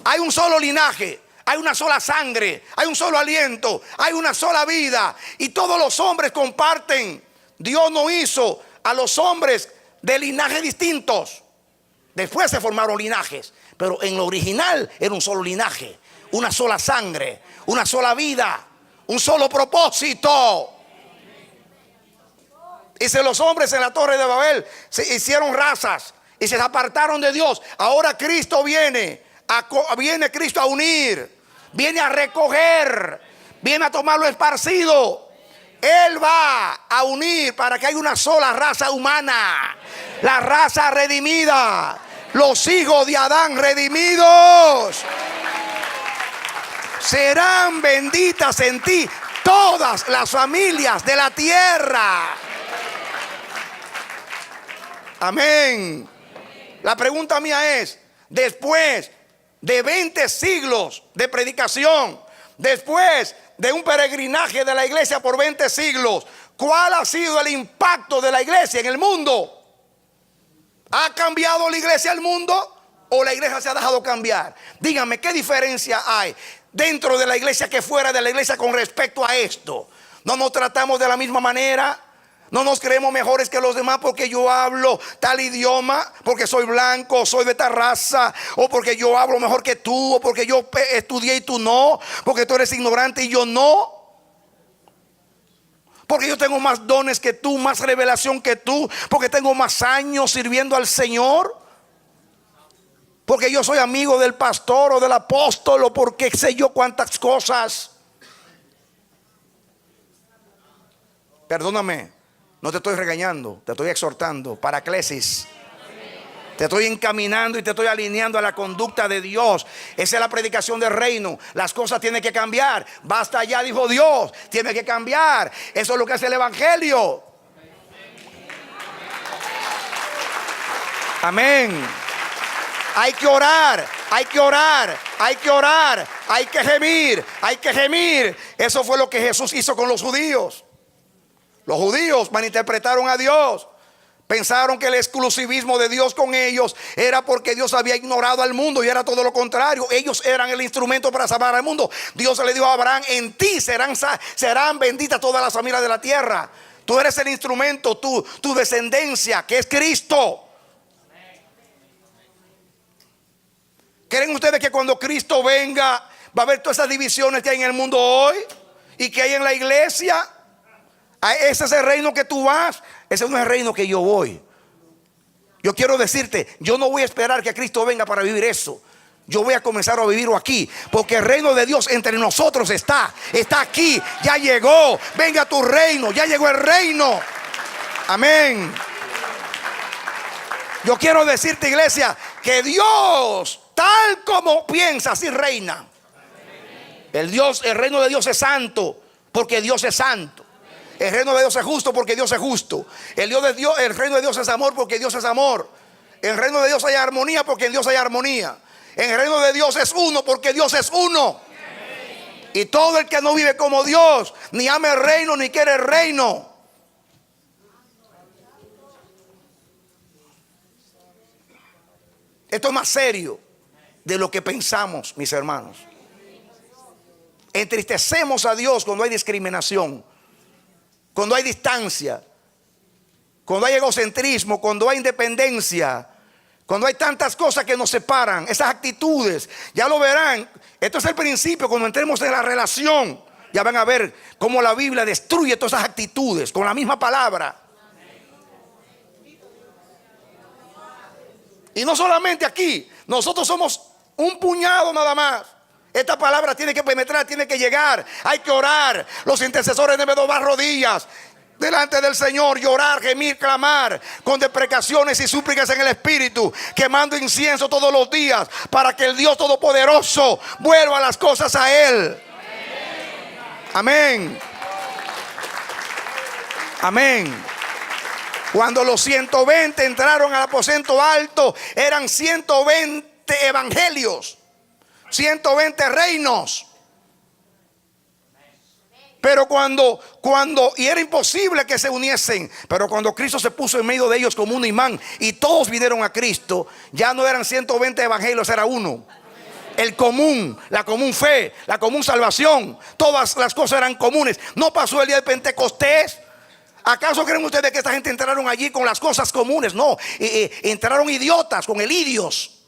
hay un solo linaje, hay una sola sangre, hay un solo aliento, hay una sola vida, y todos los hombres comparten, Dios no hizo a los hombres de linajes distintos. Después se formaron linajes, pero en lo original era un solo linaje, una sola sangre, una sola vida, un solo propósito. Y si los hombres en la torre de Babel se hicieron razas y se apartaron de Dios, ahora Cristo viene Cristo a unir, viene a recoger, viene a tomar lo esparcido. Él va a unir para que haya una sola raza humana, la raza redimida, los hijos de Adán redimidos. Serán benditas en ti todas las familias de la tierra. Amén. La pregunta mía es, después de 20 siglos de predicación, después de un peregrinaje de la iglesia por 20 siglos, ¿cuál ha sido el impacto de la iglesia en el mundo? ¿Ha cambiado la iglesia al mundo o la iglesia se ha dejado cambiar? Díganme, ¿qué diferencia hay dentro de la iglesia que fuera de la iglesia con respecto a esto? ¿No nos tratamos de la misma manera? ¿No nos creemos mejores que los demás porque yo hablo tal idioma, porque soy blanco, soy de tal raza, o porque yo hablo mejor que tú, o porque yo estudié y tú no, porque tú eres ignorante y yo no? Porque yo tengo más dones que tú, más revelación que tú, porque tengo más años sirviendo al Señor, porque yo soy amigo del pastor o del apóstol, o porque sé yo cuántas cosas. Perdóname, no te estoy regañando, te estoy exhortando. Paraclesis, Te estoy encaminando y te estoy alineando a la conducta de Dios. Esa es la predicación del reino. Las cosas tienen que cambiar. Basta ya, dijo Dios. Tiene que cambiar. Eso es lo que hace el evangelio. Amén. Hay que orar, hay que orar, hay que orar, hay que gemir, hay que gemir. Eso fue lo que Jesús hizo con los judíos. Los judíos malinterpretaron a Dios. Pensaron que el exclusivismo de Dios con ellos era porque Dios había ignorado al mundo, y era todo lo contrario. Ellos eran el instrumento para salvar al mundo. Dios le dijo a Abraham: en ti serán benditas todas las familias de la tierra. Tú eres el instrumento, tu descendencia, que es Cristo. ¿Creen ustedes que cuando Cristo venga va a haber todas esas divisiones que hay en el mundo hoy y que hay en la iglesia? Ese es el reino que tú vas. Ese no es el reino que yo voy. Yo quiero decirte, yo no voy a esperar que Cristo venga para vivir eso. Yo voy a comenzar a vivirlo aquí, porque el reino de Dios entre nosotros está aquí, ya llegó. Venga tu reino, ya llegó el reino. Amén. Yo quiero decirte, iglesia, que Dios, tal como piensa, así reina. El reino de Dios es santo, porque Dios es santo. El reino de Dios es justo, porque Dios es justo. El reino de Dios es amor, porque Dios es amor. El reino de Dios hay armonía, porque en Dios hay armonía. El reino de Dios es uno, porque Dios es uno. Y todo el que no vive como Dios, ni ama el reino, ni quiere el reino. Esto es más serio de lo que pensamos, mis hermanos. Entristecemos a Dios cuando hay discriminación, cuando hay distancia, cuando hay egocentrismo, cuando hay independencia, cuando hay tantas cosas que nos separan. Esas actitudes, ya lo verán. Esto es el principio. Cuando entremos en la relación, ya van a ver cómo la Biblia destruye todas esas actitudes con la misma palabra. Y no solamente aquí, nosotros somos un puñado nada más. Esta palabra tiene que penetrar, tiene que llegar. Hay que orar. Los intercesores deben doblar rodillas delante del Señor, llorar, gemir, clamar con deprecaciones y súplicas en el Espíritu, quemando incienso todos los días, para que el Dios Todopoderoso vuelva las cosas a Él. Amén. Amén. Cuando los 120 entraron al aposento alto, eran 120 evangelios, 120 reinos. Pero y era imposible que se uniesen. Pero cuando Cristo se puso en medio de ellos como un imán y todos vinieron a Cristo, ya no eran 120 evangelios, era uno. El común, la común fe, la común salvación. Todas las cosas eran comunes. No pasó el día de Pentecostés. ¿Acaso creen ustedes que esta gente entraron allí con las cosas comunes? No, entraron idiotas con el idios.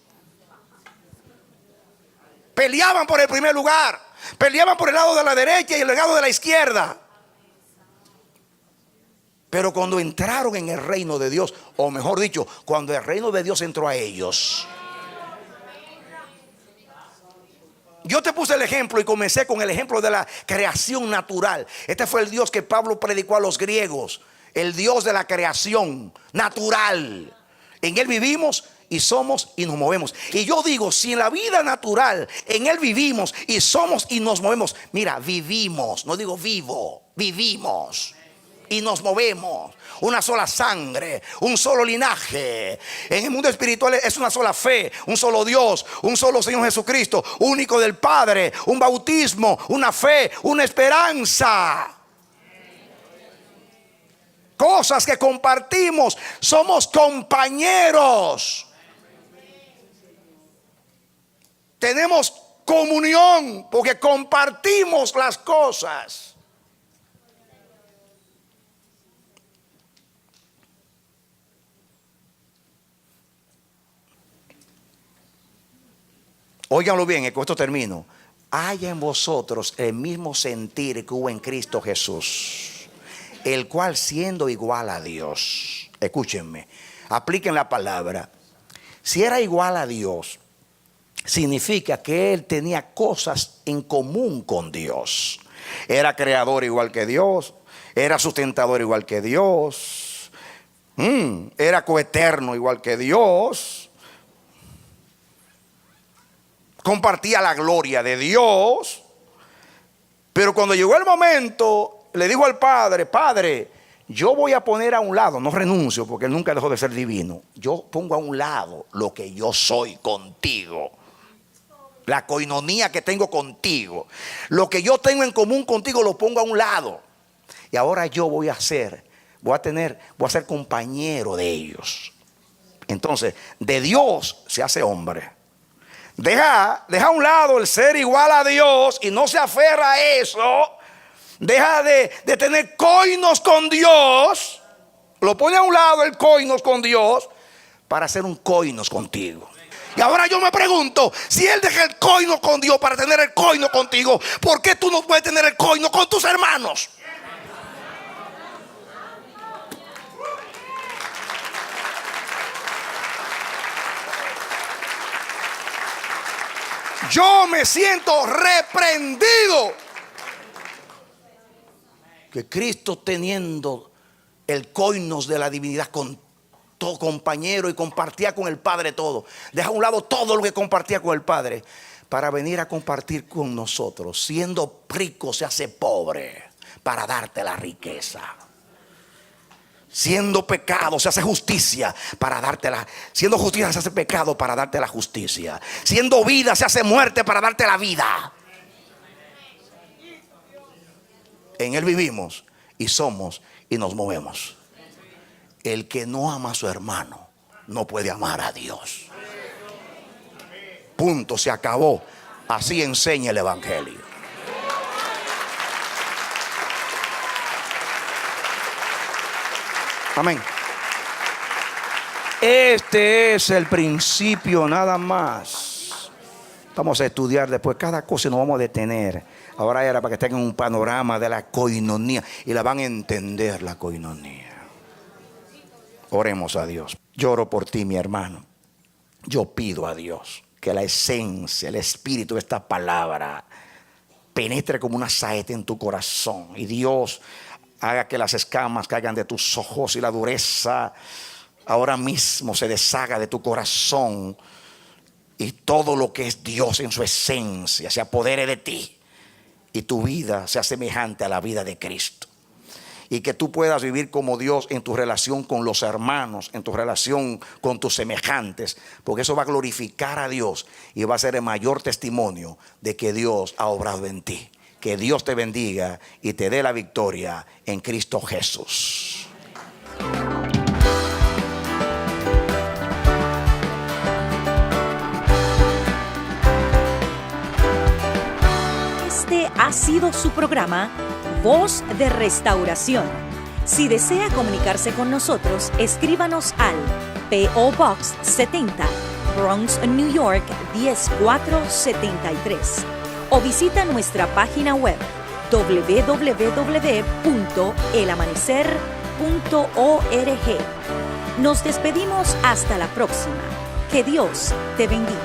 Peleaban por el primer lugar, peleaban por el lado de la derecha y el lado de la izquierda. Pero cuando entraron en el reino de Dios, o mejor dicho, cuando el reino de Dios entró a ellos. Yo te puse el ejemplo y comencé con el ejemplo de la creación natural. Este fue el Dios que Pablo predicó a los griegos, el Dios de la creación natural. En Él vivimos y somos y nos movemos. Y yo digo, si en la vida natural en Él vivimos y somos y nos movemos. Mira, vivimos, no digo vivo, vivimos y nos movemos. Una sola sangre, un solo linaje. En el mundo espiritual es una sola fe, un solo Dios, un solo Señor Jesucristo, único del Padre, un bautismo, una fe, una esperanza. Cosas que compartimos, somos compañeros. Tenemos comunión porque compartimos las cosas. Óiganlo bien, con esto termino. Haya en vosotros el mismo sentir que hubo en Cristo Jesús, el cual siendo igual a Dios, escúchenme, apliquen la palabra. Si era igual a Dios, significa que Él tenía cosas en común con Dios. Era creador igual que Dios, era sustentador igual que Dios, Era coeterno igual que Dios. Compartía la gloria de Dios. Pero cuando llegó el momento, le dijo al Padre: Padre, yo voy a poner a un lado, no renuncio porque Él nunca dejó de ser divino. Yo pongo a un lado lo que yo soy contigo. La coinonía que tengo contigo. Lo que yo tengo en común contigo lo pongo a un lado. Y ahora yo voy a ser compañero de ellos. Entonces, de Dios se hace hombre. Deja a un lado el ser igual a Dios y no se aferra a eso. Deja de tener coinos con Dios. Lo pone a un lado el coinos con Dios para hacer un coinos contigo. Y ahora yo me pregunto, si Él deja el coino con Dios para tener el coino contigo, ¿por qué tú no puedes tener el coino con tus hermanos? Yo me siento reprendido que Cristo, teniendo el coinos de la divinidad con todo compañero y compartía con el Padre todo, deja a un lado todo lo que compartía con el Padre para venir a compartir con nosotros. Siendo rico se hace pobre para darte la riqueza. Siendo pecado se hace justicia para darte la. Siendo justicia se hace pecado para darte la justicia. Siendo vida se hace muerte para darte la vida. En Él vivimos y somos y nos movemos. El que no ama a su hermano no puede amar a Dios. Punto, se acabó. Así enseña el Evangelio. Amén. Este es el principio nada más. Vamos a estudiar después cada cosa y nos vamos a detener. Ahora era para que tengan un panorama de la coinonía y la van a entender, la coinonía. Oremos a Dios. Lloro por ti, mi hermano. Yo pido a Dios que la esencia, el espíritu de esta palabra penetre como una saeta en tu corazón. Y Dios haga que las escamas caigan de tus ojos y la dureza ahora mismo se deshaga de tu corazón. Y todo lo que es Dios en su esencia se apodere de ti. Y tu vida sea semejante a la vida de Cristo. Y que tú puedas vivir como Dios en tu relación con los hermanos, en tu relación con tus semejantes, porque eso va a glorificar a Dios y va a ser el mayor testimonio de que Dios ha obrado en ti. Que Dios te bendiga y te dé la victoria en Cristo Jesús. Este ha sido su programa Voz de Restauración. Si desea comunicarse con nosotros, escríbanos al P.O. Box 70, Bronx, New York 10473 o visita nuestra página web www.elamanecer.org. Nos despedimos hasta la próxima. Que Dios te bendiga.